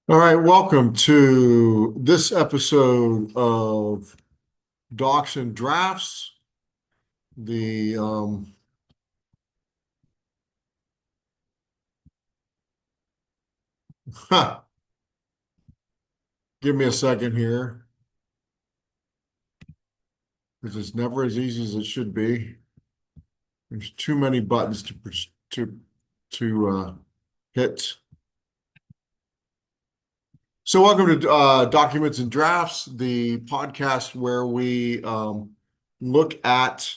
All right, welcome to this episode of Docs and Drafts. The Give me a second here, because it's never as easy as it should be. There's too many buttons to hit. So, welcome to Documents and Drafts, the podcast where we look at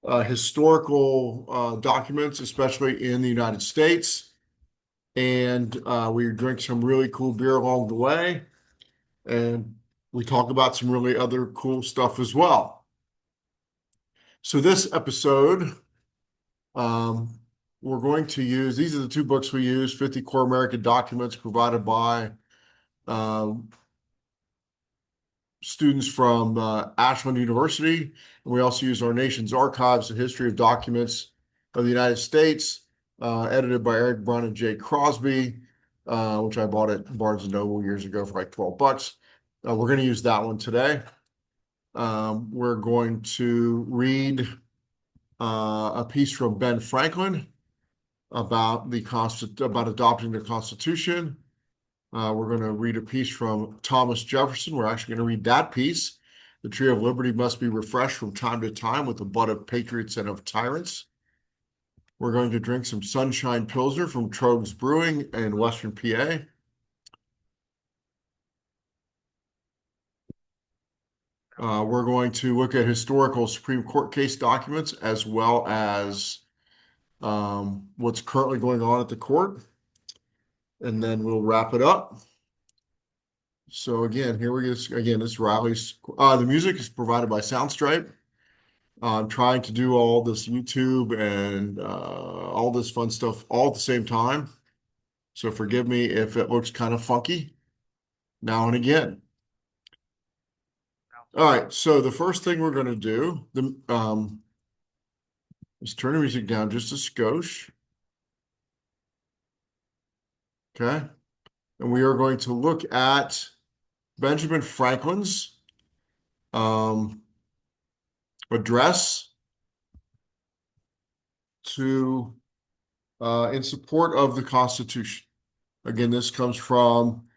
historical documents, especially in the United States. And we drink some really cool beer along the way, and we talk about some really other cool stuff as well. So this episode, um, we're going to use, these are the two books we use, 50 Core American Documents provided by um, students from Ashland University. And we also use Our Nation's Archives, a History of Documents of the United States, edited by Eric Brown and Jay Crosby, which I bought at Barnes & Noble years ago for like 12 bucks. We're going to use that one today. We're going to read a piece from Ben Franklin about about adopting the Constitution. We're going to read a piece from Thomas Jefferson. We're actually going to read that piece. The tree of liberty must be refreshed from time to time with the blood of patriots and of tyrants. We're going to drink some Sunshine Pilsner from Trogues Brewing in Western PA. We're going to look at historical Supreme Court case documents as well as what's currently going on at the court. And then we'll wrap it up. So again, here we go. Again, this Riley's. The music is provided by Soundstripe. I'm trying to do all this YouTube and all this fun stuff all at the same time. So forgive me if it looks kind of funky now and again. All right, so the first thing we're going to do is turn the music down just a skosh. Okay. And we are going to look at Benjamin Franklin's address to in support of the Constitution. Again, this comes from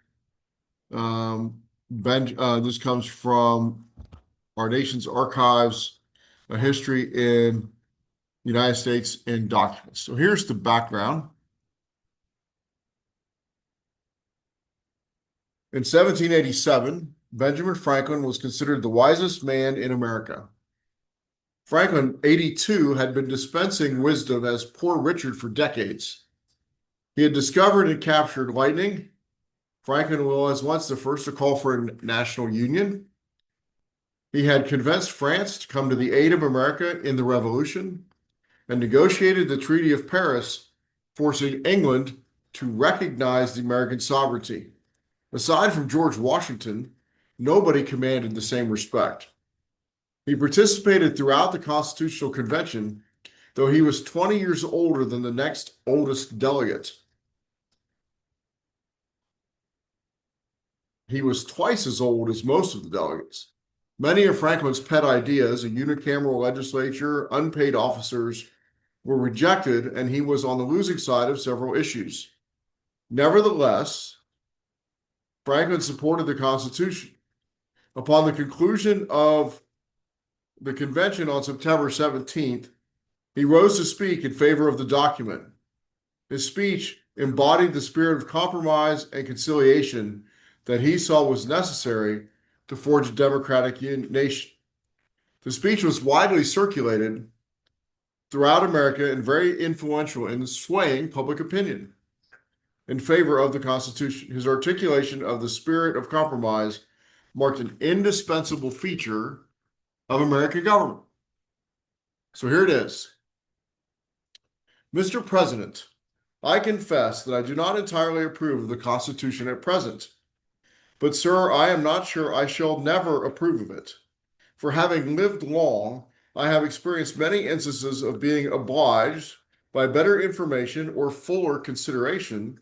this comes from Our Nation's Archives, a history in United States in documents. So here's the background. In 1787, Benjamin Franklin was considered the wisest man in America. Franklin, 82, had been dispensing wisdom as Poor Richard for decades. He had discovered and captured lightning. Franklin was once the first to call for a national union. He had convinced France to come to the aid of America in the Revolution and negotiated the Treaty of Paris, forcing England to recognize the American sovereignty. Aside from George Washington, nobody commanded the same respect. He participated throughout the Constitutional Convention, though he was 20 years older than the next oldest delegate. He was twice as old as most of the delegates. Many of Franklin's pet ideas, a unicameral legislature, unpaid officers, were rejected, and he was on the losing side of several issues. Nevertheless, Franklin supported the Constitution. Upon the conclusion of the convention on September 17th, he rose to speak in favor of the document. His speech embodied the spirit of compromise and conciliation that he saw was necessary to forge a democratic nation. The speech was widely circulated throughout America and very influential in swaying public opinion in favor of the Constitution. His articulation of the spirit of compromise marked an indispensable feature of American government. So here it is. Mr. President, I confess that I do not entirely approve of the Constitution at present. But, sir, I am not sure I shall never approve of it. For having lived long, I have experienced many instances of being obliged, by better information or fuller consideration,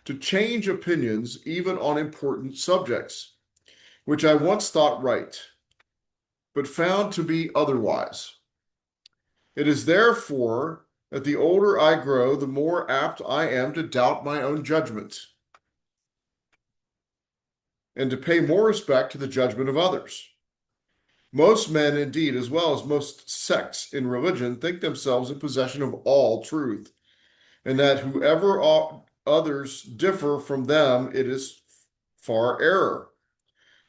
to change opinions even on important subjects, which I once thought right, but found to be otherwise. It is therefore that the older I grow, the more apt I am to doubt my own judgment and to pay more respect to the judgment of others. Most men, indeed, as well as most sects in religion, think themselves in possession of all truth, and that whoever others differ from them, it is far error.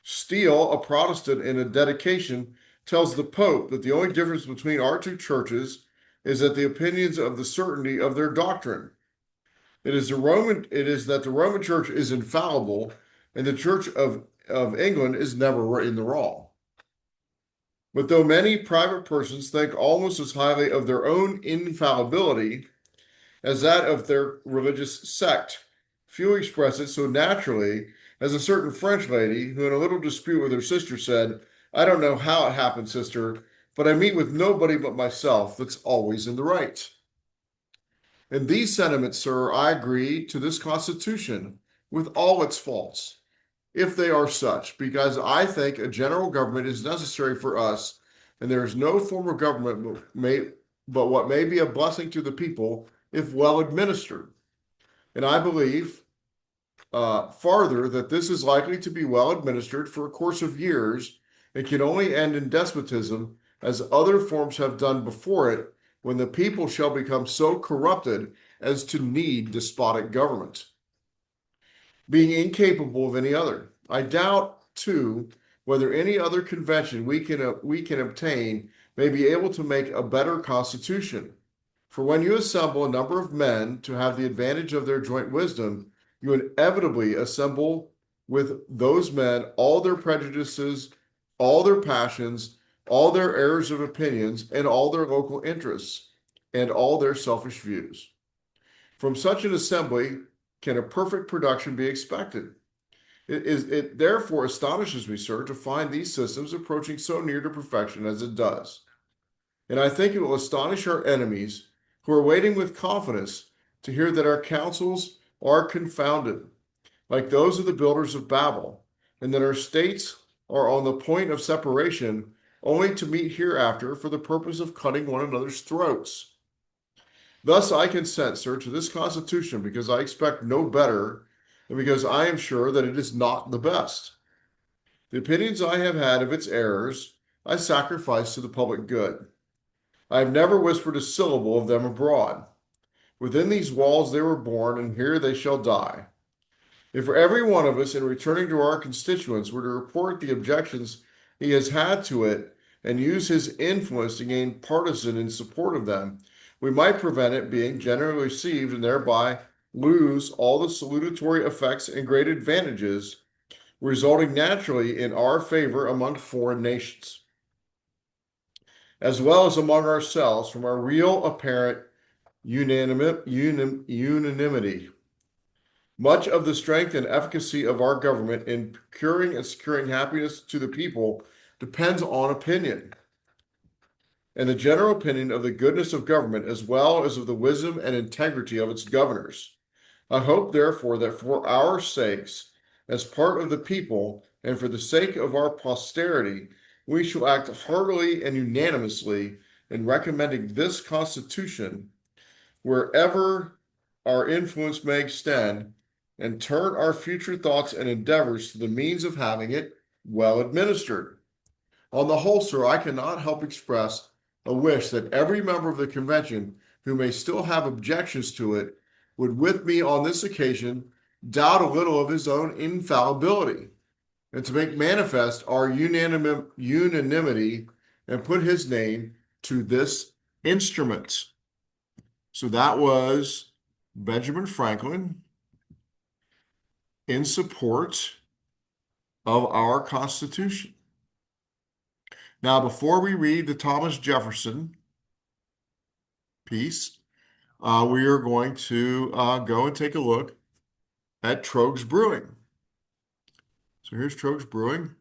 Steele, a Protestant in a dedication, tells the Pope that the only difference between our two churches is that the opinions of the certainty of their doctrine. It is that the Roman Church is infallible, and the Church of England is never in the wrong. But though many private persons think almost as highly of their own infallibility as that of their religious sect, few express it so naturally as a certain French lady who, in a little dispute with her sister, said, "I don't know how it happened, sister, but I meet with nobody but myself that's always in the right." In these sentiments, sir, I agree to this Constitution with all its faults, if they are such, because I think a general government is necessary for us, and there is no form of government but what may be a blessing to the people if well administered. And I believe farther that this is likely to be well administered for a course of years and can only end in despotism as other forms have done before it when the people shall become so corrupted as to need despotic government, being incapable of any other. I doubt, too, whether any other convention we can obtain may be able to make a better constitution. For when you assemble a number of men to have the advantage of their joint wisdom, you inevitably assemble with those men all their prejudices, all their passions, all their errors of opinions, and all their local interests, and all their selfish views. From such an assembly can a perfect production be expected. It therefore astonishes me, sir, to find these systems approaching so near to perfection as it does. And I think it will astonish our enemies who are waiting with confidence to hear that our counsels are confounded, like those of the builders of Babel, and that our states are on the point of separation, only to meet hereafter for the purpose of cutting one another's throats. Thus I consent, sir, to this Constitution because I expect no better, and because I am sure that it is not the best. The opinions I have had of its errors I sacrifice to the public good. I have never whispered a syllable of them abroad. Within these walls they were born, and here they shall die. If every one of us, in returning to our constituents, were to report the objections he has had to it and use his influence to gain partisan in support of them, we might prevent it being generally received and thereby lose all the salutary effects and great advantages resulting naturally in our favor among foreign nations, as well as among ourselves from our real apparent unanimity. Much of the strength and efficacy of our government in procuring and securing happiness to the people depends on opinion, and the general opinion of the goodness of government as well as of the wisdom and integrity of its governors. I hope, therefore, that for our sakes, as part of the people, and for the sake of our posterity, we shall act heartily and unanimously in recommending this Constitution wherever our influence may extend, and turn our future thoughts and endeavors to the means of having it well administered. On the whole, sir, I cannot help express a wish that every member of the convention who may still have objections to it would, with me on this occasion, doubt a little of his own infallibility, and to make manifest our unanimity and put his name to this instrument. So that was Benjamin Franklin in support of our Constitution. Now, before we read the Thomas Jefferson piece, we are going to go and take a look at Trogues Brewing. So here's Trogues Brewing.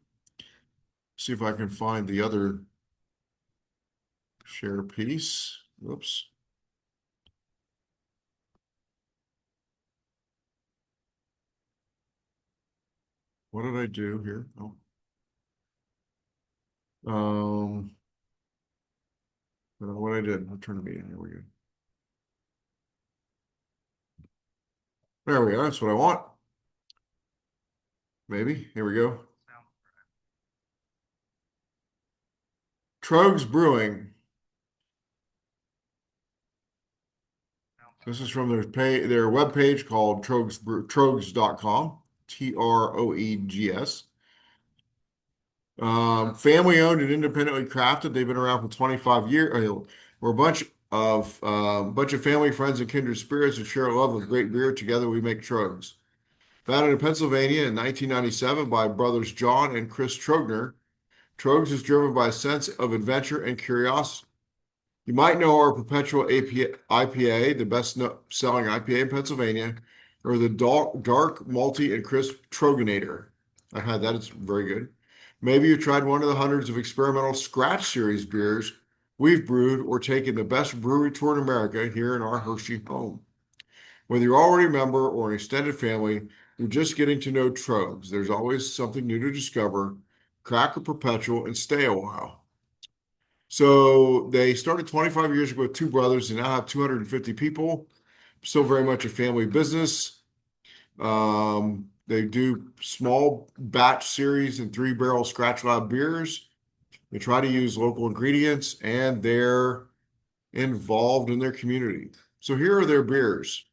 See if I can find the other share piece. Oops. what did I do here? Oh. Um, I don't know what I did. I'll turn the meeting. Here we go. There we go. That's what I want. Maybe. Here we go. Trogs Brewing. This is from their webpage called trogs.com. Troegs. Family owned and independently crafted. They've been around for 25 years. We're a bunch of family, friends, and kindred spirits who share a love of great beer. Together we make Trogs. Founded in Pennsylvania in 1997 by brothers John and Chris Trogner, Trogs is driven by a sense of adventure and curiosity. You might know our Perpetual IPA, the best-selling IPA in Pennsylvania, or the dark malty and crisp Troganator. I've had that; it's very good. Maybe you tried one of the hundreds of experimental Scratch Series beers we've brewed, or taken the best brewery tour in America here in our Hershey home. Whether you're already a member or an extended family, you're just getting to know Trogs. There's always something new to discover. Crack a Perpetual and stay a while. So they started 25 years ago with two brothers and now have 250 people. Still very much a family business. They do small batch series and 3-barrel Scratch Lab beers. They try to use local ingredients and they're involved in their community. So here are their beers.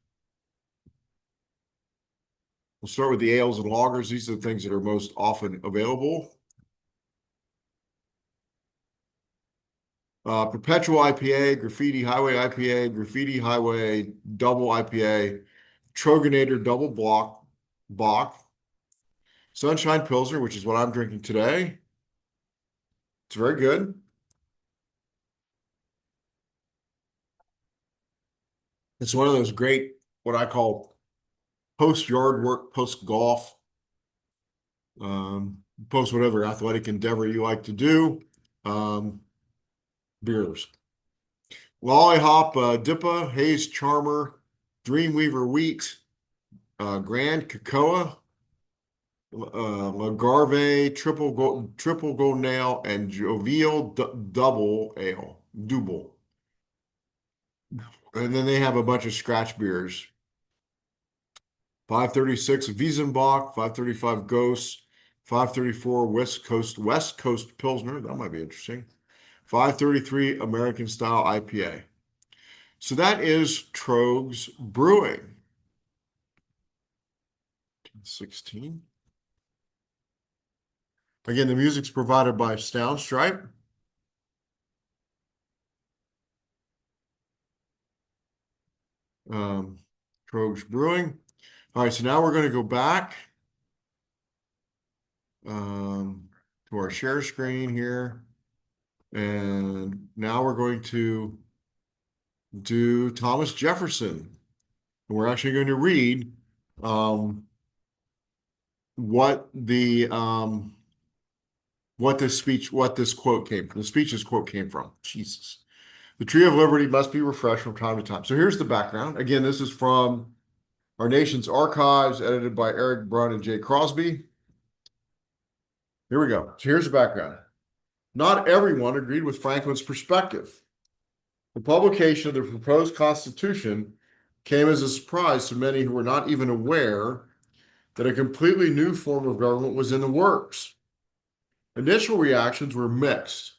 We'll start with the ales and lagers. These are the things that are most often available. Perpetual IPA, Graffiti Highway IPA, Graffiti Highway Double IPA, Troganator Double Bock, Sunshine Pilsner, which is what I'm drinking today. It's very good. It's one of those great, what I call post-yard work, post-golf, post whatever athletic endeavor you like to do. Beers. Lollihop, Dippa, Haze Charmer, Dreamweaver Wheat, Grand Cocoa, Lagarve, Triple Gold Nail, and Jovial Double Ale, Double. And then they have a bunch of scratch beers. 536 Wiesenbach, 535 Ghost, 534 West Coast Pilsner. That might be interesting. 533 American Style IPA. So that is Trogs Brewing. 16. Again, the music's provided by Soundstripe. Trogs Brewing. All right, so now we're going to go back to our share screen here. And now we're going to do Thomas Jefferson. And we're actually going to read what this quote came from. The speech's quote came from. Jesus. The tree of liberty must be refreshed from time to time. So here's the background. Again, this is from Our Nation's Archives, edited by Eric Brunn and Jay Crosby. Here we go. So here's the background. Not everyone agreed with Franklin's perspective. The publication of the proposed Constitution came as a surprise to many who were not even aware that a completely new form of government was in the works. Initial reactions were mixed.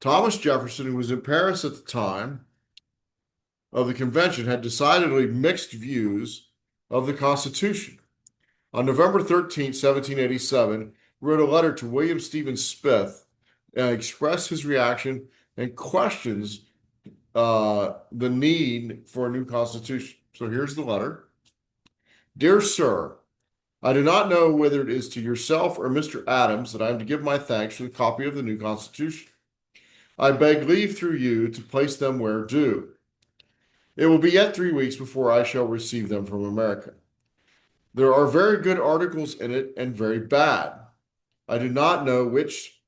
Thomas Jefferson, who was in Paris at the time of the convention, had decidedly mixed views of the Constitution. On November 13, 1787, wrote a letter to William Stephen Smith and expressed his reaction and questions the need for a new constitution. So here's the letter. Dear Sir, I do not know whether it is to yourself or Mr. Adams that I am to give my thanks for the copy of the new Constitution. I beg leave through you to place them where due. It will be yet 3 weeks before I shall receive them from America. There are very good articles in it and very bad. I do not know which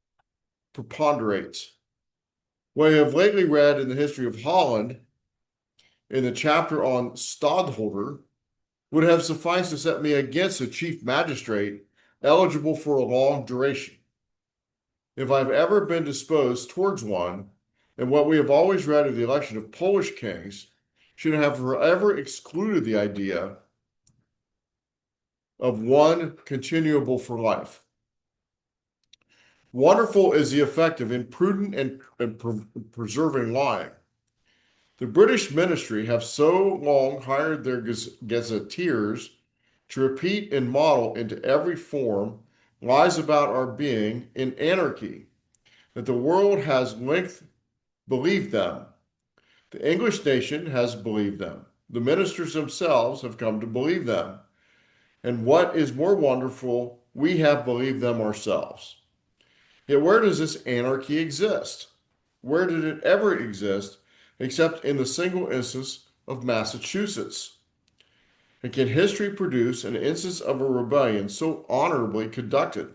preponderates. What I have lately read in the history of Holland, in the chapter on Stadtholder, would have sufficed to set me against a chief magistrate eligible for a long duration. If I've ever been disposed towards one, and what we have always read of the election of Polish kings should have forever excluded the idea of one continuable for life. Wonderful is the effect of imprudent and preserving lying. The British ministry have so long hired their gazetteers to repeat and model into every form lies about our being in anarchy that the world has length believed them. The English nation has believed them. The ministers themselves have come to believe them. And what is more wonderful, we have believed them ourselves. Yet where does this anarchy exist? Where did it ever exist except in the single instance of Massachusetts? And can history produce an instance of a rebellion so honorably conducted?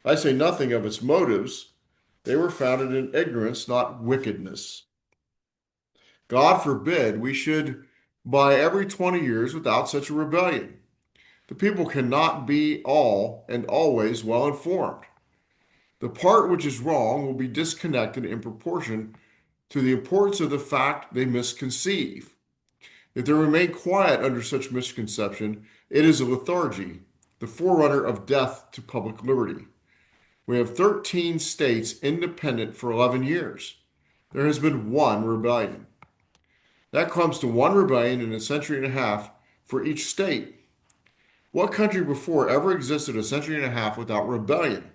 I say nothing of its motives. They were founded in ignorance, not wickedness. God forbid we should by every 20 years without such a rebellion. The people cannot be all and always well informed. The part which is wrong will be disconnected in proportion to the importance of the fact they misconceive. If they remain quiet under such misconception, it is a lethargy, the forerunner of death to public liberty. We have 13 states independent for 11 years. There has been one rebellion. That comes to one rebellion in a century and a half for each state. What country before ever existed a century and a half without rebellion?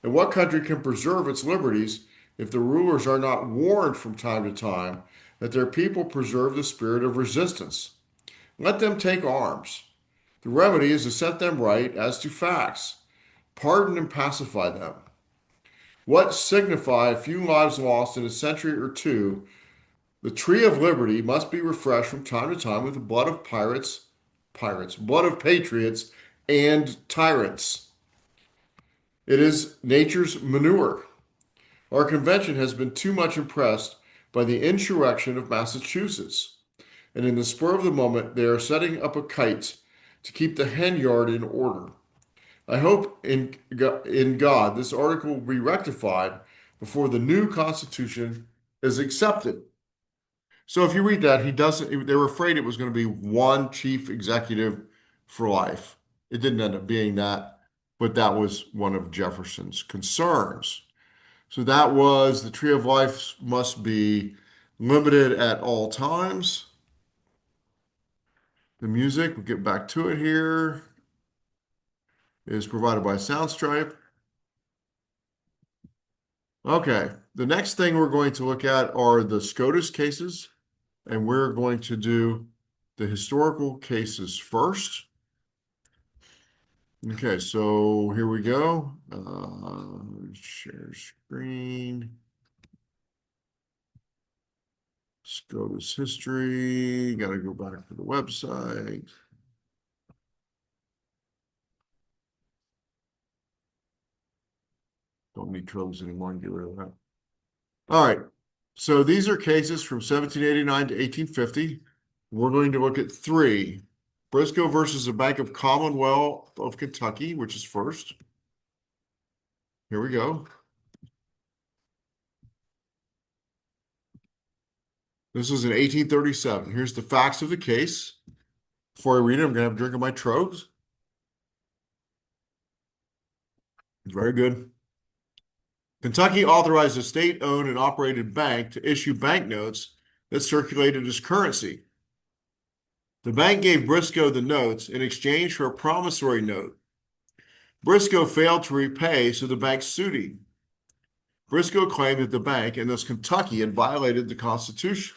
And what country can preserve its liberties if the rulers are not warned from time to time that their people preserve the spirit of resistance? Let them take arms. The remedy is to set them right as to facts, pardon and pacify them. What signify a few lives lost in a century or two? The tree of liberty must be refreshed from time to time with the blood of blood of patriots and tyrants. It is nature's manure. Our convention has been too much impressed by the insurrection of Massachusetts, and in the spur of the moment, they are setting up a kite to keep the hen yard in order. I hope in God this article will be rectified before the new Constitution is accepted. So if you read that, he doesn't, they were afraid it was going to be one chief executive for life. It didn't end up being that, but that was one of Jefferson's concerns. So that was the tree of life must be limited at all times. The music, we'll get back to it here, is provided by Soundstripe. Okay, the next thing we're going to look at are the SCOTUS cases, and we're going to do the historical cases first. Okay, so here we go. Share screen. SCOTUS history. Got to go back to the website. Don't need tropes anymore and get rid of that. All right. So these are cases from 1789 to 1850. We're going to look at three. Briscoe versus the Bank of Commonwealth of Kentucky, which is first. Here we go. This was in 1837. Here's the facts of the case. Before I read it, I'm going to have a drink of my Trogs. Very good. Kentucky authorized a state-owned and operated bank to issue banknotes that circulated as currency. The bank gave Briscoe the notes in exchange for a promissory note. Briscoe failed to repay, so the bank sued him. Briscoe claimed that the bank, and thus Kentucky, had violated the Constitution.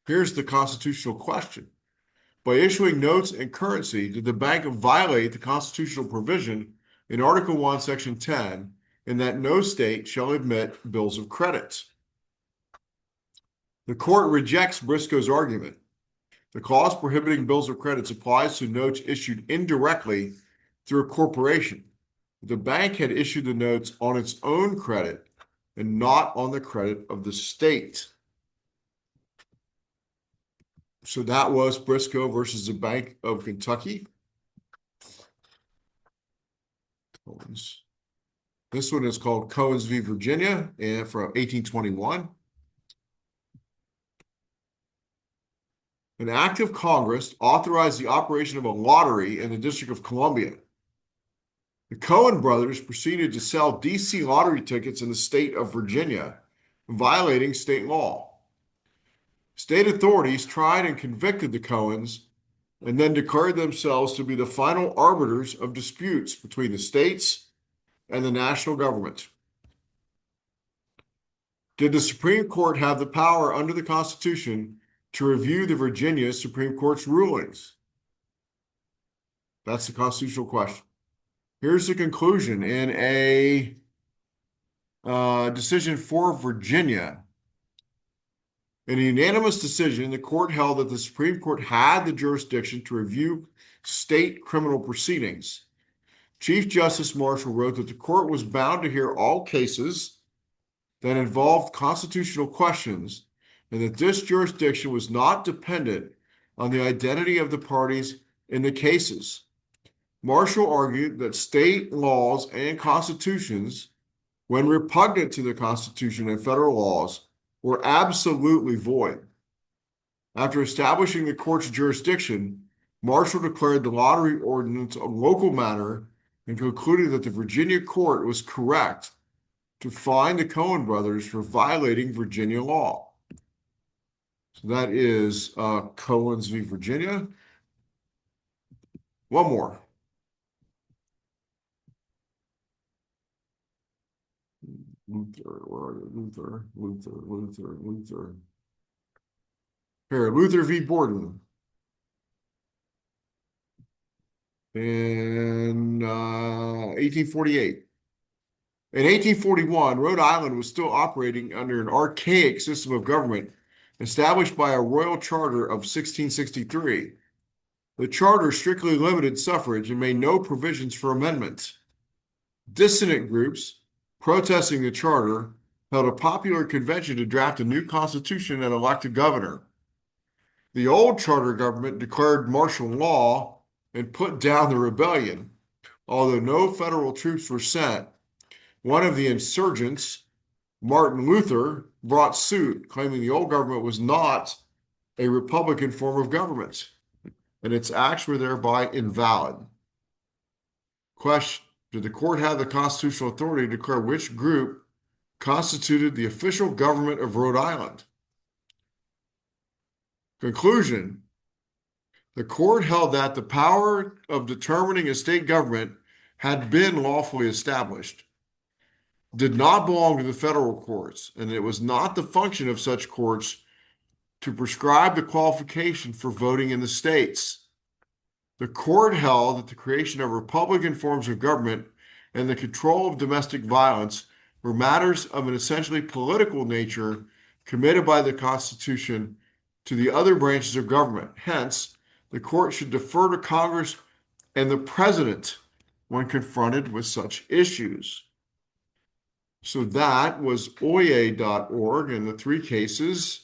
Here's the constitutional question. By issuing notes and currency, did the bank violate the constitutional provision in Article 1, Section 10, in that no state shall admit bills of credit? The court rejects Briscoe's argument. The clause prohibiting bills of credit applies to notes issued indirectly through a corporation. The bank had issued the notes on its own credit and not on the credit of the state. So that was Briscoe versus the Bank of Kentucky. Cohen's. This one is called Cohen's v. Virginia and from 1821. An act of Congress authorized the operation of a lottery in the District of Columbia. The Cohen brothers proceeded to sell DC lottery tickets in the state of Virginia, violating state law. State authorities tried and convicted the Cohens and then declared themselves to be the final arbiters of disputes between the states and the national government. Did the Supreme Court have the power under the Constitution to review the Virginia Supreme Court's rulings? That's the constitutional question. Here's the conclusion in a decision for Virginia. In a unanimous decision, the court held that the Supreme Court had the jurisdiction to review state criminal proceedings. Chief Justice Marshall wrote that the court was bound to hear all cases that involved constitutional questions and that this jurisdiction was not dependent on the identity of the parties in the cases. Marshall argued that state laws and constitutions, when repugnant to the Constitution and federal laws, were absolutely void. After establishing the court's jurisdiction, Marshall declared the lottery ordinance a local matter and concluded that the Virginia court was correct to fine the Cohen brothers for violating Virginia law. So that is Cohen's v. Virginia. One more. Luther, where are you? Luther. Here, Luther v. Borden. In 1848. In 1841, Rhode Island was still operating under an archaic system of government established by a royal charter of 1663. The charter strictly limited suffrage and made no provisions for amendments. Dissident groups protesting the charter held a popular convention to draft a new constitution and elect a governor. The old charter government declared martial law and put down the rebellion. Although no federal troops were sent, one of the insurgents, Martin Luther, brought suit, claiming the old government was not a republican form of government, and its acts were thereby invalid. Question: did the court have the constitutional authority to declare which group constituted the official government of Rhode Island? Conclusion: the court held that the power of determining a state government had been lawfully established, did not belong to the federal courts, and it was not the function of such courts to prescribe the qualification for voting in the states. The court held that the creation of republican forms of government and the control of domestic violence were matters of an essentially political nature committed by the Constitution to the other branches of government. Hence, the court should defer to Congress and the president when confronted with such issues. So that was oye.org in the three cases,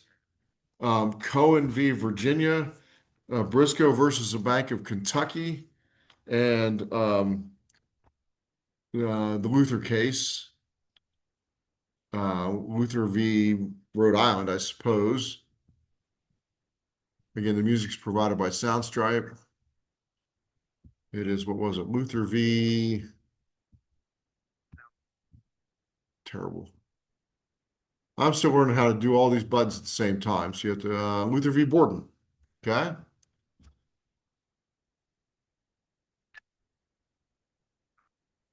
Cohen v. Virginia, Briscoe versus the Bank of Kentucky, and the Luther case, Luther v. Rhode Island, I suppose. Again, the music's provided by Soundstripe. It is, what was it? Luther v. Terrible. I'm still learning how to do all these buttons at the same time. So you have to, Luther v. Borden. Okay.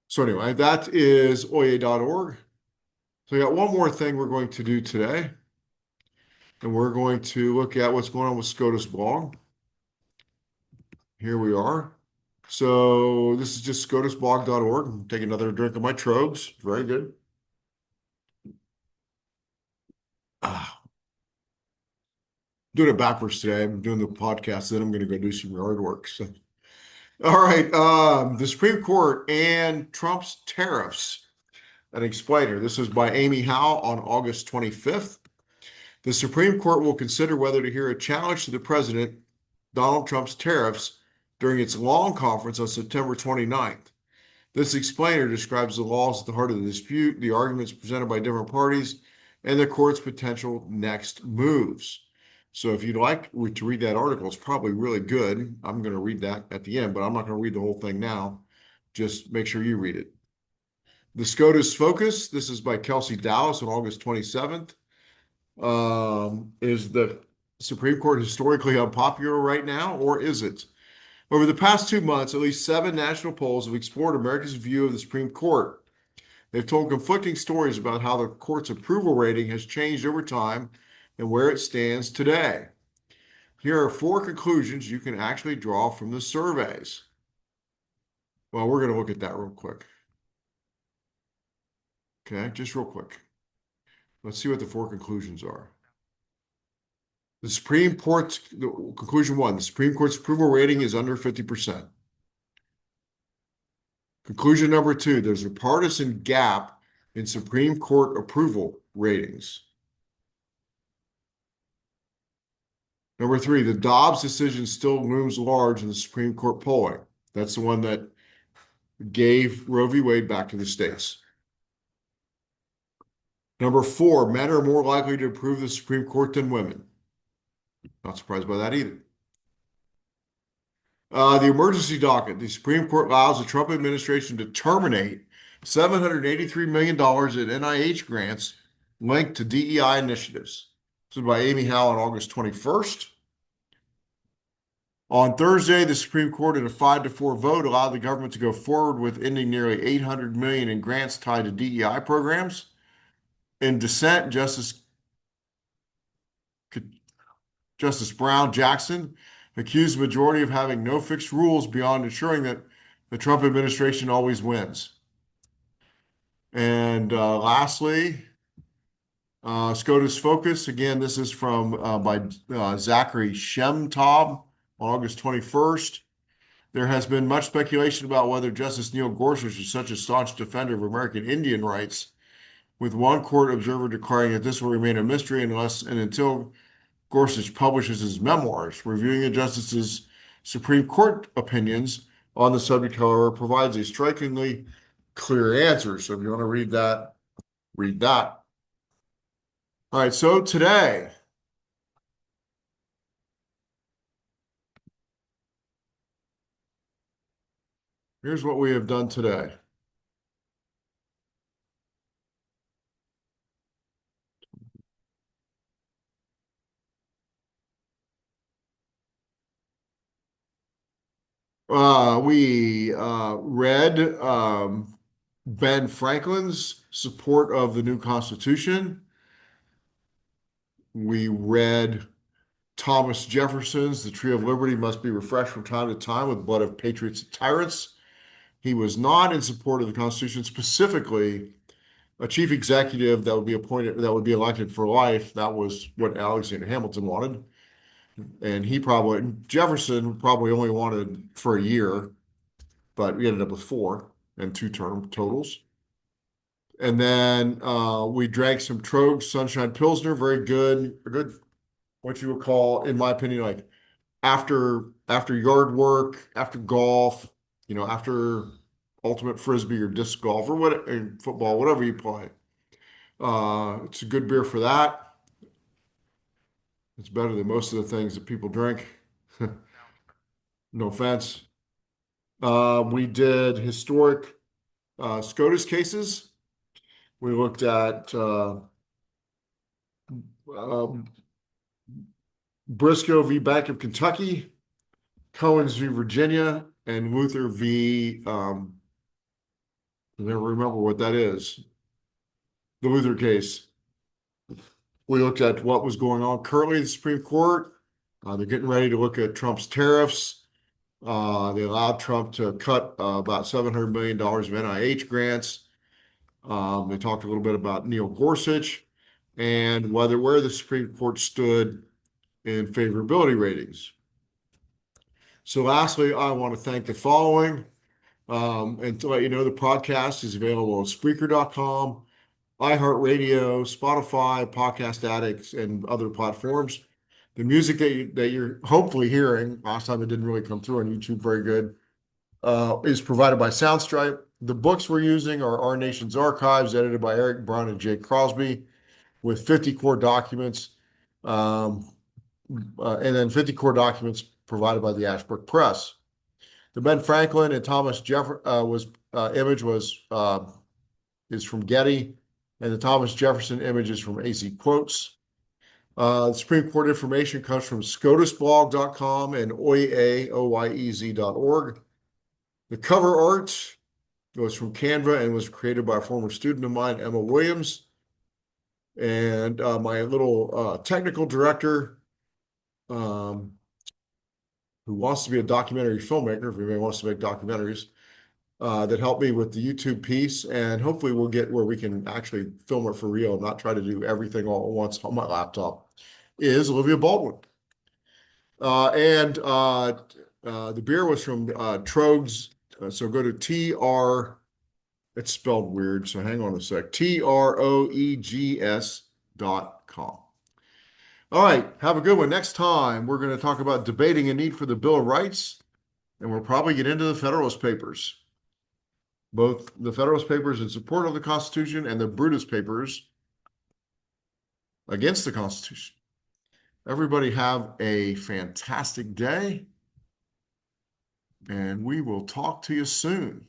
So anyway, that is oye.org. So we got one more thing we're going to do today. And we're going to look at what's going on with SCOTUS blog. Here we are. So this is just scotusblog.org. Take another drink of my Trogs. Very good. Doing it backwards today. I'm doing the podcast, then I'm going to go do some yard work. So, all right. The Supreme Court and Trump's tariffs. An explainer. This is by Amy Howe on August 25th. The Supreme Court will consider whether to hear a challenge to the president, Donald Trump's tariffs, during its long conference on September 29th. This explainer describes the laws at the heart of the dispute, the arguments presented by different parties, and the court's potential next moves. So if you'd like to read that article, it's probably really good. I'm going to read that at the end, but I'm not going to read the whole thing now. Just make sure you read it. The SCOTUS Focus, this is by Kelsey Dallas on August 27th. Is the Supreme Court historically unpopular right now, or is it? Over the past 2 months, at least 7 national polls have explored America's view of the Supreme Court. They've told conflicting stories about how the court's approval rating has changed over time and where it stands today. Here are 4 conclusions you can actually draw from the surveys. Well, we're going to look at that real quick. Okay, just real quick. Let's see what the 4 conclusions are. The Supreme Court's conclusion 1, the Supreme Court's approval rating is under 50%. Conclusion number 2, there's a partisan gap in Supreme Court approval ratings. Number 3, the Dobbs decision still looms large in the Supreme Court polling. That's the one that gave Roe v. Wade back to the states. Number 4, men are more likely to approve the Supreme Court than women. Not surprised by that either. The emergency docket. The Supreme Court allows the Trump administration to terminate $783 million in NIH grants linked to DEI initiatives. This is by Amy Howe on August 21st. On Thursday, the Supreme Court, in a 5-4 vote, allowed the government to go forward with ending nearly $800 million in grants tied to DEI programs. In dissent, Justice Brown Jackson accused the majority of having no fixed rules beyond ensuring that the Trump administration always wins. And lastly, SCOTUS Focus. Again, this is from by Zachary Shemtob on August 21st. There has been much speculation about whether Justice Neil Gorsuch is such a staunch defender of American Indian rights, with one court observer declaring that this will remain a mystery unless and until Gorsuch publishes his memoirs. Reviewing the justice's Supreme Court opinions on the subject, however, provides a strikingly clear answer. So if you want to read that, read that. All right, so today, here's what we have done today. We read Ben Franklin's support of the new Constitution. We read Thomas Jefferson's The Tree of Liberty must be refreshed from time to time with blood of patriots and tyrants. He was not in support of the Constitution, specifically a chief executive that would be appointed, that would be elected for life. That was what Alexander Hamilton wanted. And Jefferson probably only wanted for a year, but we ended up with 4 and 2-term totals. And then we drank some Trogs Sunshine Pilsner, very good, a good, what you would call, in my opinion, like after yard work, after golf, after ultimate frisbee or disc golf or what, football, whatever you play. It's a good beer for that. It's better than most of the things that people drink. No offense. We did historic SCOTUS cases. We looked at Briscoe v. Bank of Kentucky, Cohen's v. Virginia, and Luther v. I never remember what that is. The Luther case. We looked at what was going on currently in the Supreme Court. They're getting ready to look at Trump's tariffs. They allowed Trump to cut about $700 million of NIH grants. They talked a little bit about Neil Gorsuch and where the Supreme Court stood in favorability ratings. So lastly, I want to thank the following. And to let you know, the podcast is available on Spreaker.com, iHeartRadio, Spotify, Podcast Addicts, and other platforms. The music that you're hopefully hearing, last time it didn't really come through on YouTube very good, is provided by Soundstripe. The books we're using are Our Nation's Archives, edited by Eric Brown and Jake Crosby, with 50 core documents, and then 50 core documents provided by the Ashbrook Press. The Ben Franklin and Thomas Jefferson image is from Getty, and the Thomas Jefferson image is from AC Quotes. The Supreme Court information comes from scotusblog.com and oyez.org. The cover art was from Canva and was created by a former student of mine, Emma Williams. And my little technical director, who wants to be a documentary filmmaker, if anybody wants to make documentaries, that helped me with the YouTube piece. And hopefully we'll get where we can actually film it for real and not try to do everything all at once on my laptop, is Olivia Baldwin. And the beer was from Troegs. So go to TR, it's spelled weird, so hang on a sec, TROEGS.com. All right, have a good one. Next time, we're going to talk about debating a need for the Bill of Rights, and we'll probably get into the Federalist Papers. Both the Federalist Papers in support of the Constitution and the Brutus Papers against the Constitution. Everybody have a fantastic day, and we will talk to you soon.